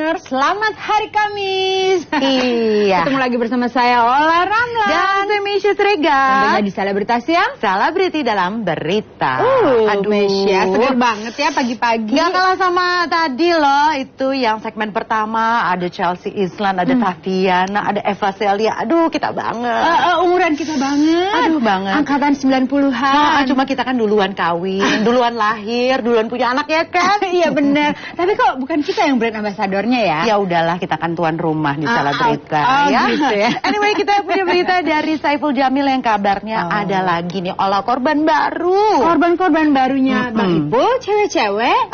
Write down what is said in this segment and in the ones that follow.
listeners, selamat hari Kamis. Iya. Ketemu lagi bersama saya Ola Ramla dan Mesya Srega. Tentunya di Selebritas yang Selebriti dalam berita. Aduh Mesya, seger banget ya pagi-pagi. Gak kalah sama tadi loh, itu yang segmen pertama ada Chelsea Islan, ada Tatiana, ada Eva Celia. Aduh kita banget. Umuran kita banget. Aduh banget. Angkatan 90-an. Cuma kita kan duluan kawin, duluan lahir, duluan punya anak ya kan? Iya bener. Tapi kok bukan kita yang brand ambasadornya ya? Ya udahlah, kita kan tuan rumah di Selebrita ya. Gitu ya. Anyway, kita punya berita dari Saiful Jamil yang kabarnya ada lagi nih olah korban baru. Korban-korban barunya Bang Ipul, cewek-cewek?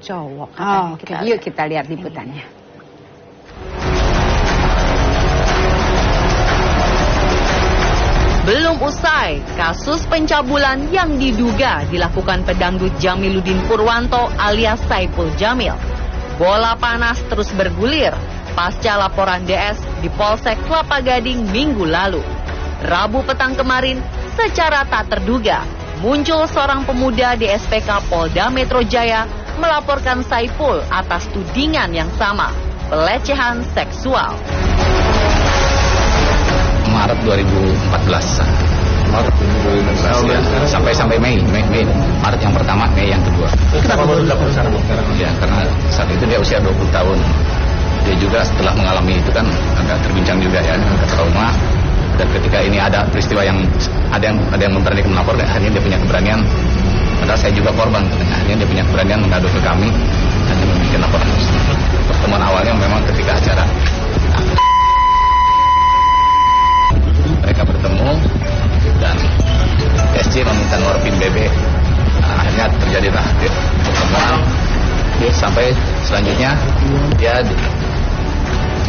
Cowok. Oke, yuk kita lihat liputannya. Belum usai, kasus pencabulan yang diduga dilakukan pedangdut Jamiluddin Purwanto alias Saiful Jamil. Bola panas terus bergulir pasca laporan DS di Polsek Kelapa Gading minggu lalu. Rabu petang kemarin, secara tak terduga, muncul seorang pemuda di SPK Polda Metro Jaya melaporkan Saiful atas tudingan yang sama, pelecehan seksual. Maret 2014. Maret 2014 ya. Sampai Mei. Maret yang pertama, Mei yang kedua. Kenapa baru dilakukan sekarang? Ya, karena saat itu dia usia 20 tahun. Dia juga setelah mengalami itu kan agak terbincang juga ya, agak trauma. Dan ketika ini ada peristiwa yang ada yang memberanikan melapor, akhirnya dia punya keberanian. Padahal saya juga korban, akhirnya dia punya keberanian mengadu ke kami dan membuat laporan. Pertemuan awalnya memang ketika acara. Mereka bertemu dan SC meminta nomor PIN BB. Akhirnya terjadilah pertemuan sampai selanjutnya dia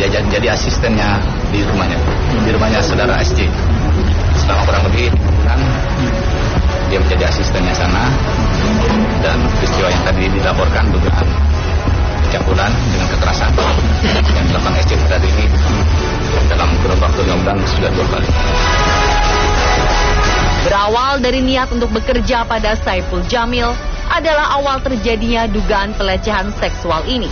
jadi asistennya di rumahnya saudara SC selama kurang lebih bulan. Dia menjadi asistennya sana dan peristiwa yang tadi dilaporkan dugaan pencabulan dengan kekerasan yang dilakukan SC tadi ini dalam kurun waktu 5 bulan sudah 2 kali. Berawal dari niat untuk bekerja pada Saiful Jamil adalah awal terjadinya dugaan pelecehan seksual ini.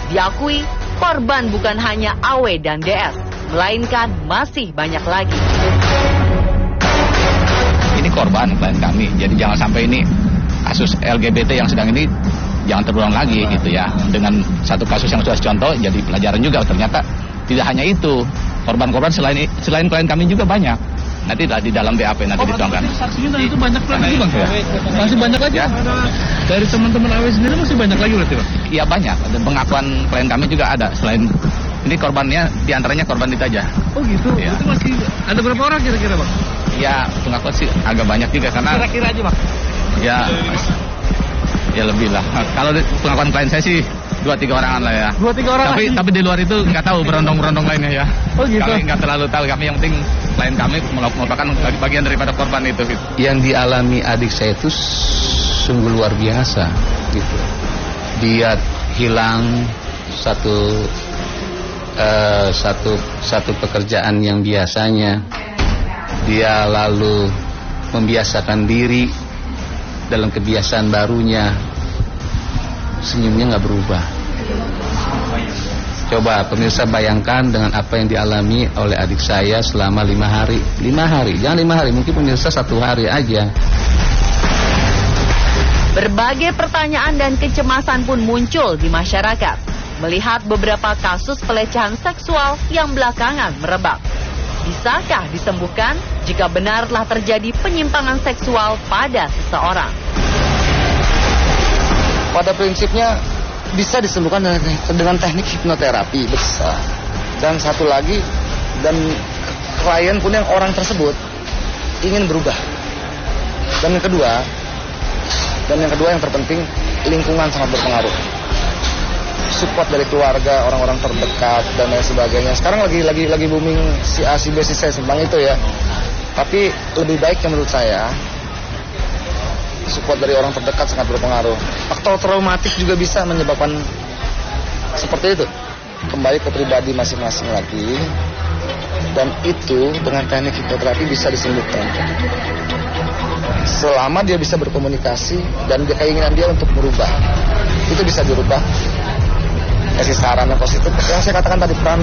Diakui, korban bukan hanya AW dan DS, melainkan masih banyak lagi. Ini korban klien kami, jadi jangan sampai ini kasus LGBT yang sedang ini jangan terulang lagi gitu ya. Dengan satu kasus yang sudah contoh jadi pelajaran juga, ternyata tidak hanya itu, korban-korban selain klien kami juga banyak. Nanti di dalam BAP nanti dituangkan. Saksinya tadi itu banyak lagi Bang? Ya. Masih banyak lagi? Ya. Dari teman-teman AW sendiri masih banyak lagi berarti Bang? Iya banyak, dan pengakuan klien kami juga ada. Selain ini korbannya, diantaranya korban Ditaja. Oh gitu? Ya. Itu masih ada berapa orang kira-kira Bang? Ya pengakuan sih agak banyak juga karena... Kira-kira aja Bang? Ya lebih lah. Kalau pengakuan klien saya sih 2-3 orangan lah ya. 2-3 orang tapi di luar itu nggak tahu berondong-berondong lainnya ya. Oh gitu. Kami nggak terlalu tahu. Kami yang penting klien kami merupakan bagian daripada korban itu. Gitu. Yang dialami adik saya itu sungguh luar biasa gitu. Dia hilang satu pekerjaan yang biasanya dia lalu membiasakan diri dalam kebiasaan barunya, senyumnya nggak berubah. Coba pemirsa bayangkan dengan apa yang dialami oleh adik saya selama 5 hari. 5 hari, jangan 5 hari, mungkin pemirsa 1 hari aja. Berbagai pertanyaan dan kecemasan pun muncul di masyarakat melihat beberapa kasus pelecehan seksual yang belakangan merebak. Bisakah disembuhkan jika benar telah terjadi penyimpangan seksual pada seseorang? Pada prinsipnya bisa disembuhkan dengan teknik hipnoterapi, bisa. Dan satu lagi, dan klien pun yang orang tersebut ingin berubah. Dan yang kedua yang terpenting, lingkungan sangat berpengaruh. Support dari keluarga, orang-orang terdekat dan lain sebagainya. Sekarang lagi booming si A, si B, si C tentang itu ya. Tapi lebih baiknya menurut saya support dari orang terdekat sangat berpengaruh. Faktor traumatik juga bisa menyebabkan seperti itu. Kembali ke pribadi masing-masing lagi. Dan itu dengan teknik hipnoterapi bisa disembuhkan. Selama dia bisa berkomunikasi dan keinginan dia untuk merubah, itu bisa dirubah. kasih saran yang positif. Yang saya katakan tadi peran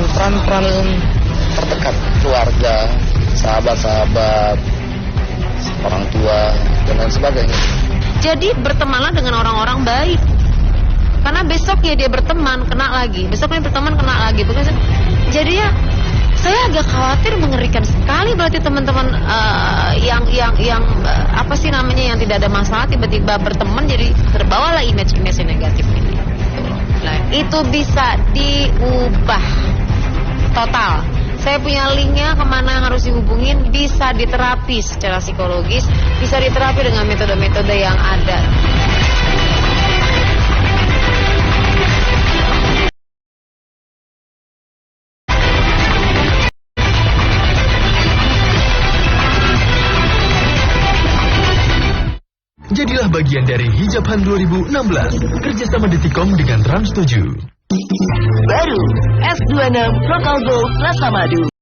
terdekat, keluarga, sahabat-sahabat, orang tua dan lain sebagainya. Jadi bertemanlah dengan orang-orang baik. Karena besoknya dia berteman kena lagi, besoknya berteman kena lagi. Jadi ya saya agak khawatir, mengerikan sekali berarti teman-teman yang apa sih namanya, yang tidak ada masalah tiba-tiba berteman jadi terbawalah image negatif ini. Nah, itu bisa diubah total. Saya punya linknya kemana harus dihubungin, bisa diterapi secara psikologis, bisa diterapi dengan metode-metode yang ada. Jadilah bagian dari Hijaban 2016 kerjasama Detikom dengan Trans 7. Baru S26 Lokal Gold Rasa Madu.